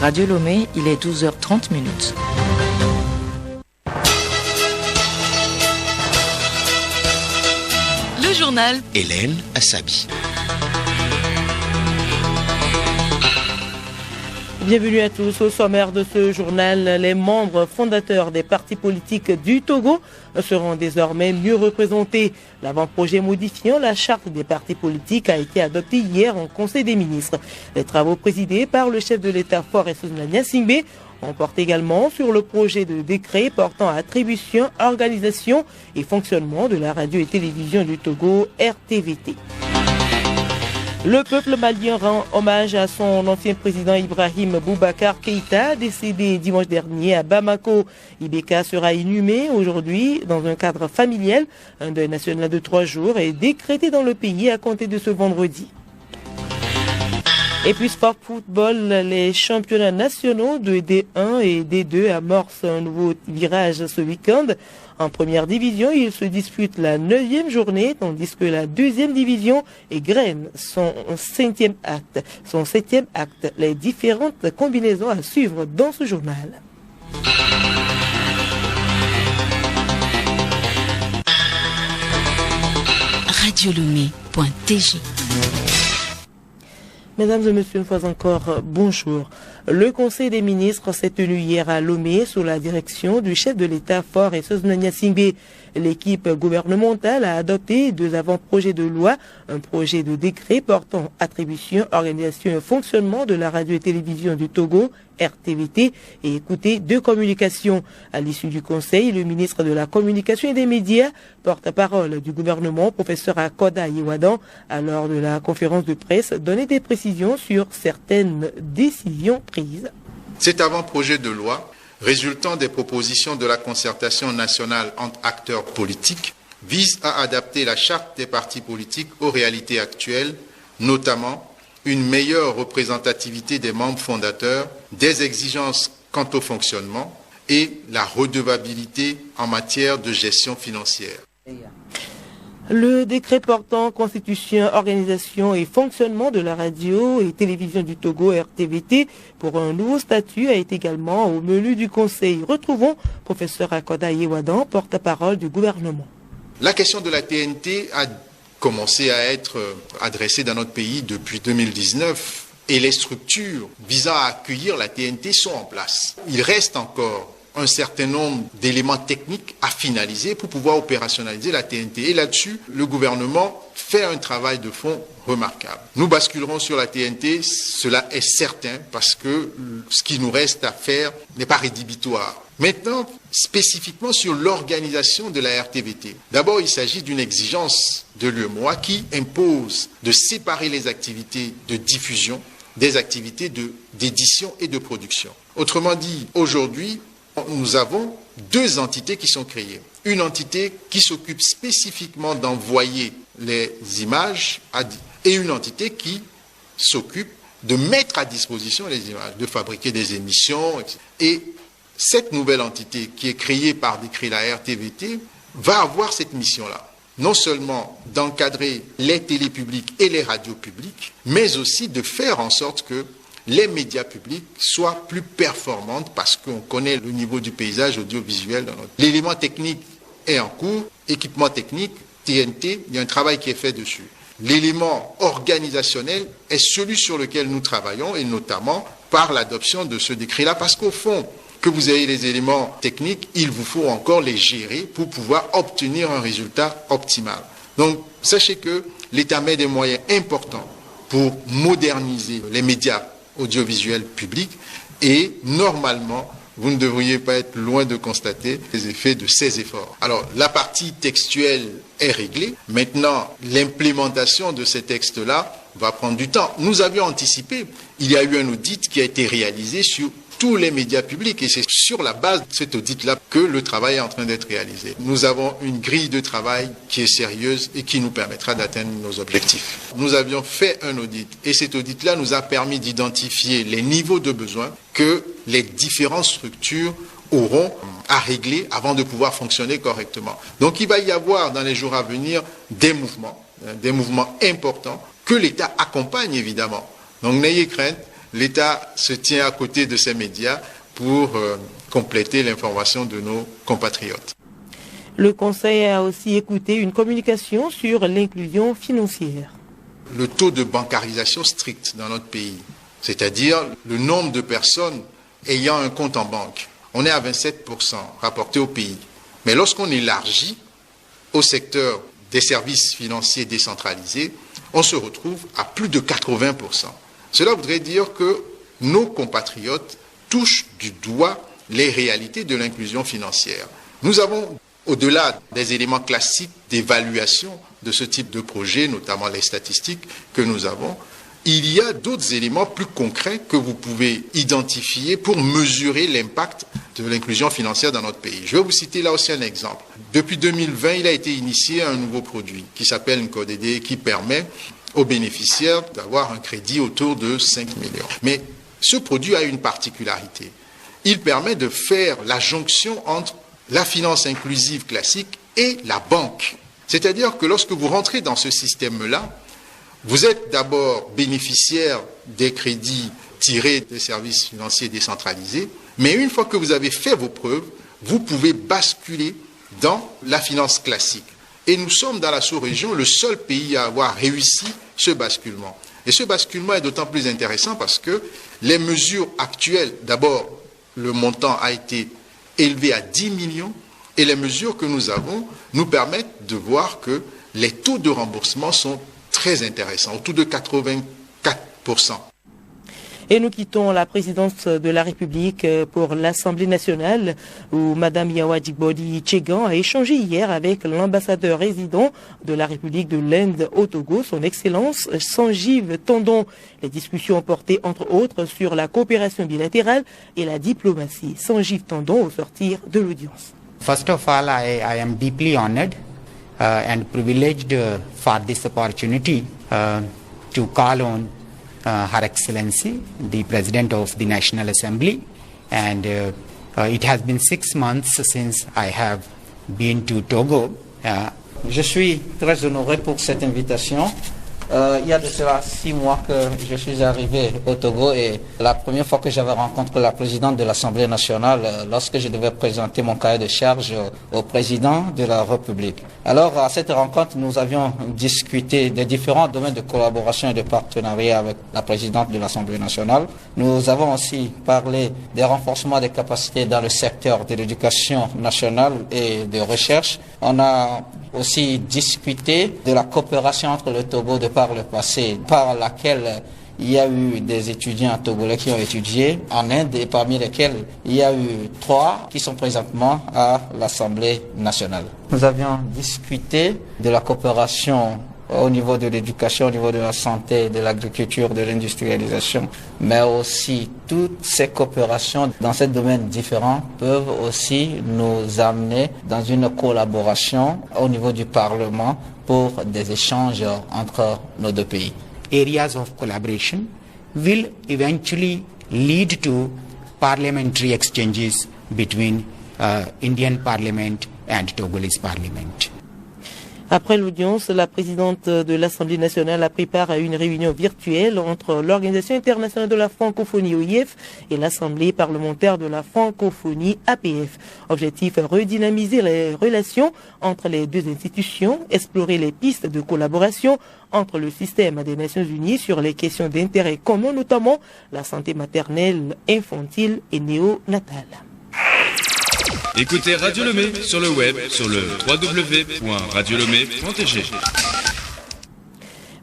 Radio Lomé, il est 12h30 minutes. Le journal Hélène Assabi. Bienvenue à tous. Au sommaire de ce journal, les membres fondateurs des partis politiques du Togo seront désormais mieux représentés. L'avant-projet modifiant la charte des partis politiques a été adopté hier en Conseil des ministres. Les travaux présidés par le chef de l'État Faure Gnassingbé on porte également sur le projet de décret portant attribution, organisation et fonctionnement de la radio et télévision du Togo, RTVT. Le peuple malien rend hommage à son ancien président Ibrahim Boubacar Keïta, décédé dimanche dernier à Bamako. Ibeka sera inhumé aujourd'hui dans un cadre familial. Un deuil national de 3 jours est décrété dans le pays à compter de ce vendredi. Et puis sport football, les championnats nationaux de D1 et D2 amorcent un nouveau virage ce week-end. En première division, il se dispute la 9e journée, tandis que la 2e division égrène son 7e acte. Les différentes combinaisons à suivre dans ce journal. radiolomé.tg. Mesdames et messieurs, une fois encore, bonjour. Le Conseil des ministres s'est tenu hier à Lomé sous la direction du chef de l'État Faure Gnassingbé. L'équipe gouvernementale a adopté 2 avant-projets de loi, un projet de décret portant attribution, organisation et fonctionnement de la radio et télévision du Togo, RTVT, et écouté 2 communications. À l'issue du Conseil, le ministre de la Communication et des Médias, porte-parole du gouvernement, professeur Akoda Yewadan, lors de la conférence de presse, donnait des précisions sur certaines décisions prises. Cet avant-projet de loi, résultant des propositions de la concertation nationale entre acteurs politiques, vise à adapter la charte des partis politiques aux réalités actuelles, notamment une meilleure représentativité des membres fondateurs, des exigences quant au fonctionnement et la redevabilité en matière de gestion financière. Le décret portant constitution, organisation et fonctionnement de la radio et télévision du Togo, RTVT, pour un nouveau statut a été également au menu du Conseil. Retrouvons professeur Akoda Yewadan, porte-parole du gouvernement. La question de la TNT a commencé à être adressée dans notre pays depuis 2019 et les structures visant à accueillir la TNT sont en place. Il reste encore un certain nombre d'éléments techniques à finaliser pour pouvoir opérationnaliser la TNT. Et là-dessus, le gouvernement fait un travail de fond remarquable. Nous basculerons sur la TNT, cela est certain, parce que ce qui nous reste à faire n'est pas rédhibitoire. Maintenant, spécifiquement sur l'organisation de la RTVT. D'abord, il s'agit d'une exigence de l'UEMOA qui impose de séparer les activités de diffusion des activités d'édition et de production. Autrement dit, aujourd'hui, nous avons 2 entités qui sont créées. Une entité qui s'occupe spécifiquement d'envoyer les images et une entité qui s'occupe de mettre à disposition les images, de fabriquer des émissions, etc. Et cette nouvelle entité qui est créée par décret, la RTVT, va avoir cette mission-là. Non seulement d'encadrer les télés publiques et les radios publiques, mais aussi de faire en sorte que les médias publics soient plus performantes parce qu'on connaît le niveau du paysage audiovisuel. L'élément technique est en cours, équipement technique, TNT, il y a un travail qui est fait dessus. L'élément organisationnel est celui sur lequel nous travaillons et notamment par l'adoption de ce décret-là parce qu'au fond, que vous ayez les éléments techniques, il vous faut encore les gérer pour pouvoir obtenir un résultat optimal. Donc, sachez que l'État met des moyens importants pour moderniser les médias audiovisuels publics et normalement, vous ne devriez pas être loin de constater les effets de ces efforts. Alors, la partie textuelle est réglée. Maintenant, l'implémentation de ces textes-là va prendre du temps. Nous avions anticipé, il y a eu un audit qui a été réalisé sur tous les médias publics et c'est sur la base de cet audit-là que le travail est en train d'être réalisé. Nous avons une grille de travail qui est sérieuse et qui nous permettra d'atteindre nos objectifs. Nous avions fait un audit et cet audit-là nous a permis d'identifier les niveaux de besoins que les différentes structures auront à régler avant de pouvoir fonctionner correctement. Donc il va y avoir dans les jours à venir des mouvements importants que l'État accompagne évidemment. Donc n'ayez crainte, l'État se tient à côté de ces médias pour compléter l'information de nos compatriotes. Le Conseil a aussi écouté une communication sur l'inclusion financière. Le taux de bancarisation strict dans notre pays, c'est-à-dire le nombre de personnes ayant un compte en banque, on est à 27% rapporté au pays. Mais lorsqu'on élargit au secteur des services financiers décentralisés, on se retrouve à plus de 80%. Cela voudrait dire que nos compatriotes touchent du doigt les réalités de l'inclusion financière. Nous avons, au-delà des éléments classiques d'évaluation de ce type de projet, notamment les statistiques que nous avons, il y a d'autres éléments plus concrets que vous pouvez identifier pour mesurer l'impact de l'inclusion financière dans notre pays. Je vais vous citer là aussi un exemple. Depuis 2020, il a été initié un nouveau produit qui s'appelle Nkodede, qui permet aux bénéficiaires d'avoir un crédit autour de 5 millions. Mais ce produit a une particularité. Il permet de faire la jonction entre la finance inclusive classique et la banque. C'est-à-dire que lorsque vous rentrez dans ce système-là, vous êtes d'abord bénéficiaire des crédits tirés des services financiers décentralisés, mais une fois que vous avez fait vos preuves, vous pouvez basculer dans la finance classique. Et nous sommes dans la sous-région le seul pays à avoir réussi ce basculement. Et ce basculement est d'autant plus intéressant parce que les mesures actuelles, d'abord, le montant a été élevé à 10 millions et les mesures que nous avons nous permettent de voir que les taux de remboursement sont très intéressants, autour de 84%. Et nous quittons la présidence de la République pour l'Assemblée nationale où Mme Yawa Djigbodi Tchegan a échangé hier avec l'ambassadeur résident de la République de l'Inde au Togo, son Excellence Sanjeev Tandon. Les discussions ont porté entre autres sur la coopération bilatérale et la diplomatie. Sanjeev Tandon au sortir de l'audience. First of all, I am deeply honored and privileged for this opportunity to call on Her Excellency, the President of the National Assembly, and it has been 6 months since I have been to Togo. Je suis très honoré pour cette invitation. Il y a de cela 6 mois que je suis arrivé au Togo et la première fois que j'avais rencontré la présidente de l'Assemblée nationale lorsque je devais présenter mon cahier de charge au président de la République. Alors à cette rencontre, nous avions discuté des différents domaines de collaboration et de partenariat avec la présidente de l'Assemblée nationale. Nous avons aussi parlé des renforcements des capacités dans le secteur de l'éducation nationale et de recherche. On a aussi discuté de la coopération entre le Togo de par le passé, par laquelle il y a eu des étudiants togolais qui ont étudié en Inde et parmi lesquels il y a eu 3 qui sont présentement à l'Assemblée nationale. Nous avions discuté de la coopération au niveau de l'éducation, au niveau de la santé, de l'agriculture, de l'industrialisation, mais aussi toutes ces coopérations dans ces domaines différents peuvent aussi nous amener dans une collaboration au niveau du Parlement pour des échanges entre nos deux pays. Areas of collaboration will eventually lead to parliamentary exchanges between Indian Parliament and Togolese Parliament. Après l'audience, la présidente de l'Assemblée nationale a pris part à une réunion virtuelle entre l'Organisation internationale de la francophonie OIF et l'Assemblée parlementaire de la francophonie APF. Objectif, redynamiser les relations entre les deux institutions, explorer les pistes de collaboration entre le système des Nations Unies sur les questions d'intérêt commun, notamment la santé maternelle, infantile et néonatale. Écoutez Radio Lomé sur le web, sur le www.radiolomé.tg.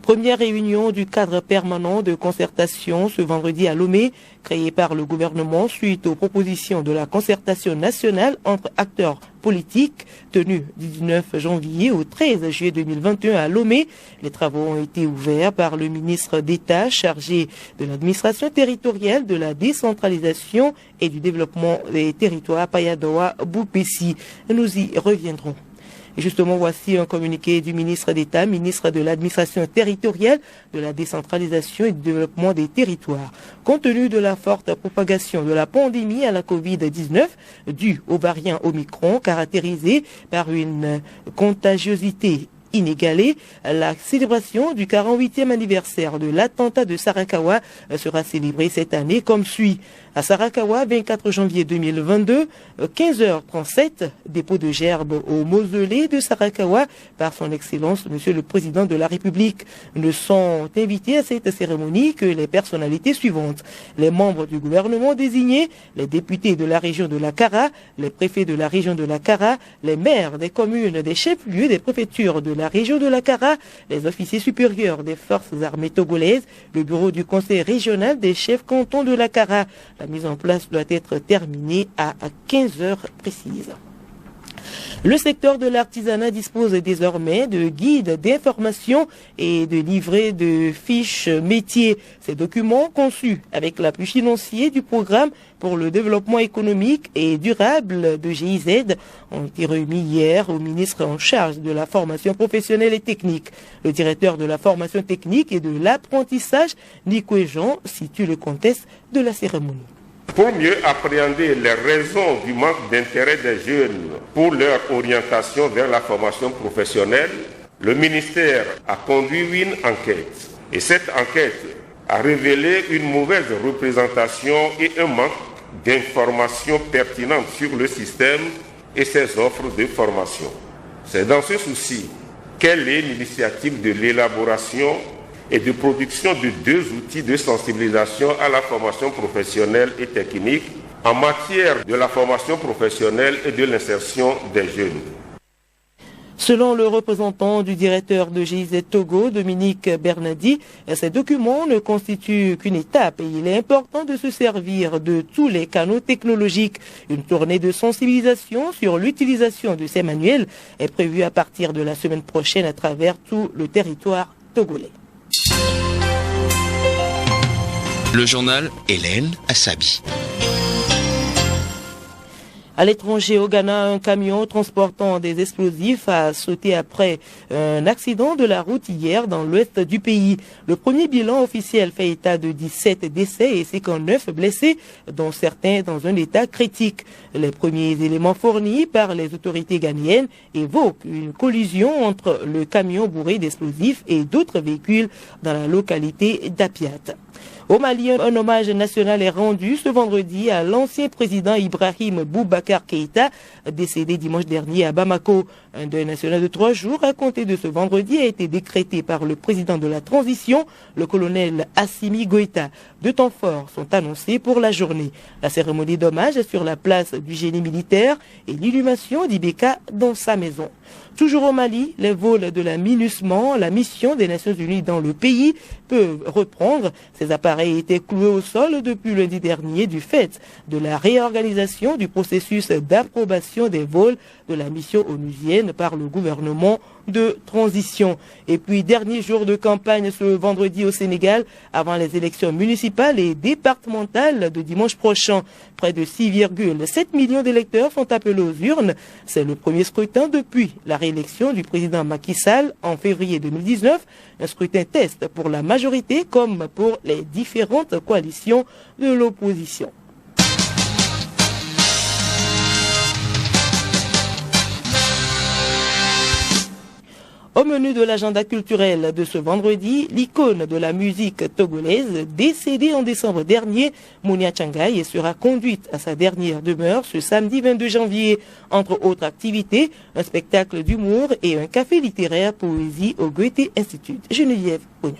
Première réunion du cadre permanent de concertation ce vendredi à Lomé, créé par le gouvernement suite aux propositions de la concertation nationale entre acteurs politiques tenue du 19 janvier au 13 juillet 2021 à Lomé. Les travaux ont été ouverts par le ministre d'État chargé de l'administration territoriale, de la décentralisation et du développement des territoires, Payadoa Boupessi. Nous y reviendrons. Et justement, voici un communiqué du ministre d'État, ministre de l'administration territoriale, de la décentralisation et du développement des territoires. Compte tenu de la forte propagation de la pandémie à la Covid-19, due au variant Omicron, caractérisé par une contagiosité inégalée. La célébration du 48e anniversaire de l'attentat de Sarakawa sera célébrée cette année comme suit. À Sarakawa, 24 janvier 2022, 15h37, dépôt de gerbes au mausolée de Sarakawa par son Excellence, Monsieur le Président de la République. Ne sont invités à cette cérémonie que les personnalités suivantes. Les membres du gouvernement désignés, les députés de la région de la Kara, les préfets de la région de la Kara, les maires des communes, des chefs-lieux des préfectures de la région de la Kara, les officiers supérieurs des forces armées togolaises, le bureau du conseil régional des chefs cantons de la Kara. La mise en place doit être terminée à 15 heures précises. Le secteur de l'artisanat dispose désormais de guides d'information et de livrets de fiches métiers. Ces documents, conçus avec l'appui financier du programme pour le développement économique et durable de GIZ, ont été remis hier au ministre en charge de la formation professionnelle et technique. Le directeur de la formation technique et de l'apprentissage, Nico Jean, situe le contexte de la cérémonie. Pour mieux appréhender les raisons du manque d'intérêt des jeunes pour leur orientation vers la formation professionnelle, le ministère a conduit une enquête. Et cette enquête a révélé une mauvaise représentation et un manque d'informations pertinentes sur le système et ses offres de formation. C'est dans ce souci qu'elle est l'initiative de l'élaboration et de production de 2 outils de sensibilisation à la formation professionnelle et technique en matière de la formation professionnelle et de l'insertion des jeunes. Selon le représentant du directeur de GIZ Togo, Dominique Bernadi, ces documents ne constituent qu'une étape et il est important de se servir de tous les canaux technologiques. Une tournée de sensibilisation sur l'utilisation de ces manuels est prévue à partir de la semaine prochaine à travers tout le territoire togolais. Le journal Hélène Assabi. À l'étranger, au Ghana, un camion transportant des explosifs a sauté après un accident de la route hier dans l'ouest du pays. Le premier bilan officiel fait état de 17 décès et 59 blessés, dont certains dans un état critique. Les premiers éléments fournis par les autorités ghanéennes évoquent une collision entre le camion bourré d'explosifs et d'autres véhicules dans la localité d'Apiat. Au Mali, un hommage national est rendu ce vendredi à l'ancien président Ibrahim Boubacar Keïta, décédé dimanche dernier à Bamako. Un deuil national de 3 jours à compter de ce vendredi a été décrété par le président de la transition, le colonel Assimi Goïta. 2 temps forts sont annoncés pour la journée. La cérémonie d'hommage sur la place du génie militaire et l'inhumation d'Ibeka dans sa maison. Toujours au Mali, les vols de la MINUSMA, la mission des Nations Unies dans le pays, peuvent reprendre. Ces appareils étaient cloués au sol depuis lundi dernier du fait de la réorganisation du processus d'approbation des vols de la mission onusienne par le gouvernement de transition. Et puis, dernier jour de campagne ce vendredi au Sénégal, avant les élections municipales et départementales de dimanche prochain. Près de 6,7 millions d'électeurs sont appelés aux urnes. C'est le premier scrutin depuis la réélection du président Macky Sall en février 2019. Un scrutin test pour la majorité comme pour les différentes coalitions de l'opposition. Au menu de l'agenda culturel de ce vendredi, l'icône de la musique togolaise, décédée en décembre dernier, Mounia Tchangaï, sera conduite à sa dernière demeure ce samedi 22 janvier. Entre autres activités, un spectacle d'humour et un café littéraire poésie au Goethe Institute. Geneviève Pognon.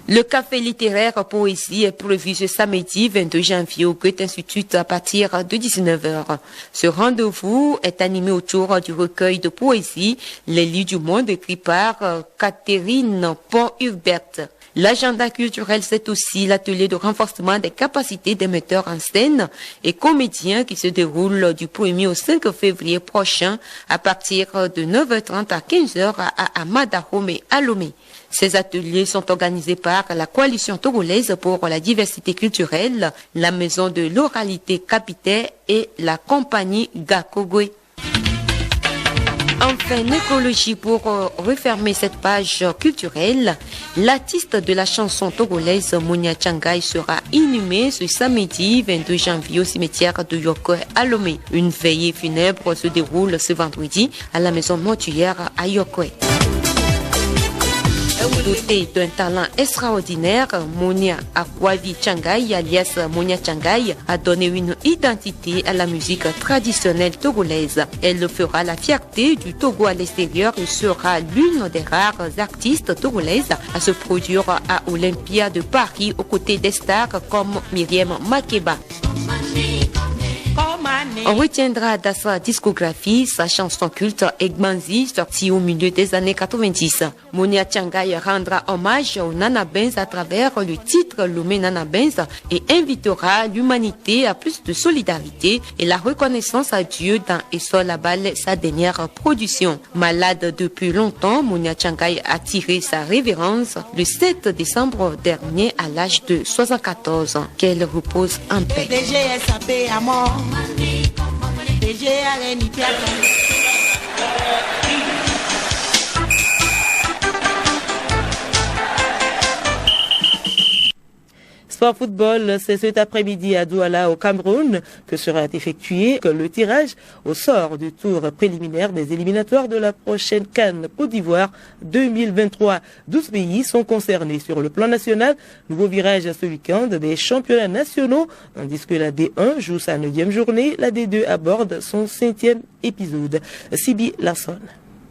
Le café littéraire poésie est prévu ce samedi 22 janvier au Goethe Institute à partir de 19h. Ce rendez-vous est animé autour du recueil de poésie Les Lits du Monde écrit par Catherine Pont-Hubert. L'agenda culturel, c'est aussi l'atelier de renforcement des capacités des metteurs en scène et comédiens qui se déroule du 1er au 5 février prochain à partir de 9h30 à 15h à Amadahome et à Lomé. Ces ateliers sont organisés par la Coalition togolaise pour la diversité culturelle, la Maison de l'oralité capitaine et la compagnie Gakogwe. Enfin, nécrologie pour refermer cette page culturelle. L'artiste de la chanson togolaise Mounia Tchangaï sera inhumé ce samedi 22 janvier au cimetière de Yokwe à Lomé. Une veillée funèbre se déroule ce vendredi à la maison mortuaire à Yokwe. Dotée d'un talent extraordinaire, Monia Akwavi Changai, alias Monia Changai, a donné une identité à la musique traditionnelle togolaise. Elle fera la fierté du Togo à l'extérieur et sera l'une des rares artistes togolaises à se produire à Olympia de Paris aux côtés des stars comme Myriam Makeba. On retiendra dans sa discographie sa chanson culte Egmanzi, sortie au milieu des années 90. Monia Changai rendra hommage au Nana Benz à travers le titre Lomé Nana Benz et invitera l'humanité à plus de solidarité et la reconnaissance à Dieu dans Essol Labal, sa dernière production. Malade depuis longtemps, Monia Changai a tiré sa révérence le 7 décembre dernier à l'âge de 74 ans. Qu'elle repose en paix. Sport football, c'est cet après-midi à Douala au Cameroun que sera effectué le tirage au sort du tour préliminaire des éliminatoires de la prochaine CAN Côte d'Ivoire 2023. 12 pays sont concernés sur le plan national. Nouveau virage ce week-end des championnats nationaux, tandis que la D1 joue sa 9e journée, la D2 aborde son 5e épisode. Sibi Larson.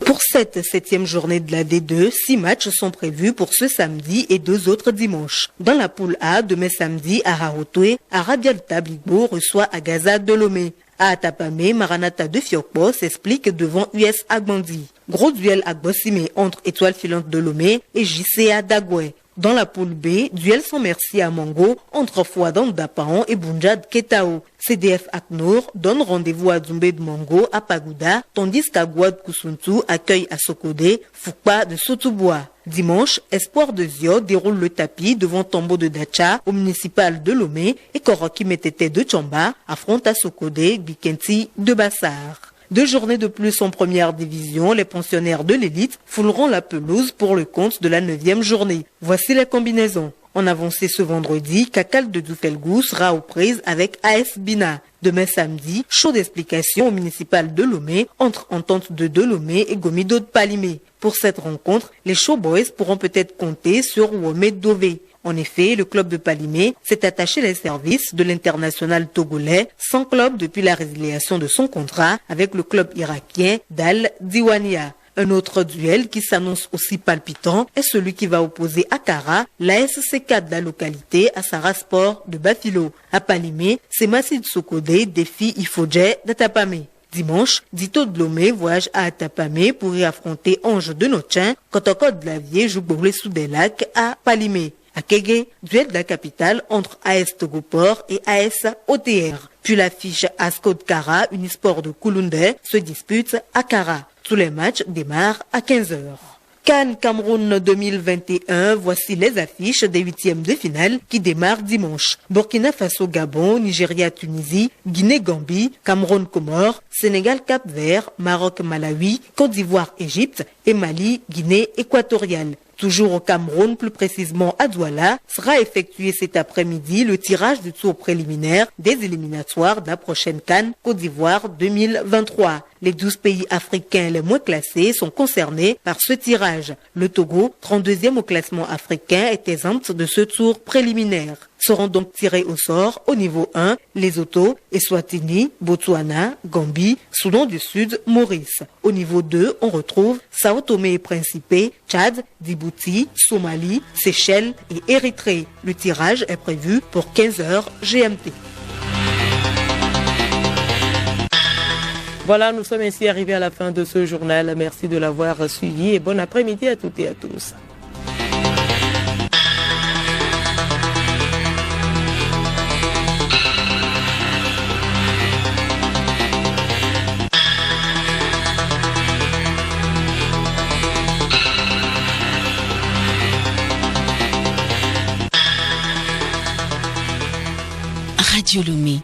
Pour cette 7e journée de la D2, 6 matchs sont prévus pour ce samedi et 2 autres dimanches. Dans la poule A, demain samedi, à Rarotoé, Arabia Tablibo reçoit Agaza de Lomé. À Atapamé, Maranatha de Fiokpo s'explique devant US Agbandi. Gros duel à Bossime entre Étoile Filante de Lomé et JCA d'Agoué. Dans la poule B, duel sans merci à Mongo entre Fouadan d'Apaon et Bunjad Ketao. CDF Aknour donne rendez-vous à Dzumbé de Mongo à Pagoуда, tandis qu'Agouad Kusuntu accueille à Sokode Fukpa de Sotubois. Dimanche, Espoir de Zio déroule le tapis devant Tombo de Dacha au municipal de Lomé et Koroki Metete de Tchamba affronte à Sokode Bikenti de Bassar. 2 journées de plus en première division, les pensionnaires de l'élite fouleront la pelouse pour le compte de la 9e journée. Voici les combinaisons. En avancée ce vendredi, Kakal de Doufelgou sera aux prises avec AS Bina. Demain samedi, show d'explication au municipal de Lomé entre Entente de Lomé et Gomido de Palimé. Pour cette rencontre, les Showboys pourront peut-être compter sur Womé Dové. En effet, le club de Palimé s'est attaché les services de l'international togolais, sans club depuis la résiliation de son contrat avec le club irakien d'Al Diwania. Un autre duel qui s'annonce aussi palpitant est celui qui va opposer Akara, la SC4 de la localité, à Sarah Sport de Bafilo. À Palimé, c'est Massid Sokode défie Ifodje d'Atapamé. Dimanche, Dito de Lomé voyage à Atapamé pour y affronter Ange de Nochin, Kotoko de Lavier joue Bourlé sous des lacs à Palimé. À Kégué, duel de la capitale entre AS Togoport et AS OTR. Puis l'affiche Asco de Kara, Unisport de Kouloundé, se dispute à Kara. Tous les matchs démarrent à 15h. CAN Cameroun 2021, voici les affiches des 8e de finale qui démarrent dimanche. Burkina Faso Gabon, Nigeria Tunisie, Guinée Gambie, Cameroun Comores, Sénégal Cap Vert, Maroc Malawi, Côte d'Ivoire Égypte et Mali Guinée équatoriale. Toujours au Cameroun, plus précisément à Douala, sera effectué cet après-midi le tirage du tour préliminaire des éliminatoires de la prochaine CAN Côte d'Ivoire 2023. Les 12 pays africains les moins classés sont concernés par ce tirage. Le Togo, 32e au classement africain, est exempt de ce tour préliminaire. Seront donc tirés au sort au niveau 1, Lesotho, Eswatini, Botswana, Gambie, Soudan du Sud, Maurice. Au niveau 2, on retrouve Sao Tomé et Principe, Tchad, Djibouti, Somalie, Seychelles et Érythrée. Le tirage est prévu pour 15h GMT. Voilà, nous sommes ainsi arrivés à la fin de ce journal. Merci de l'avoir suivi et bon après-midi à toutes et à tous. Radio Lomé.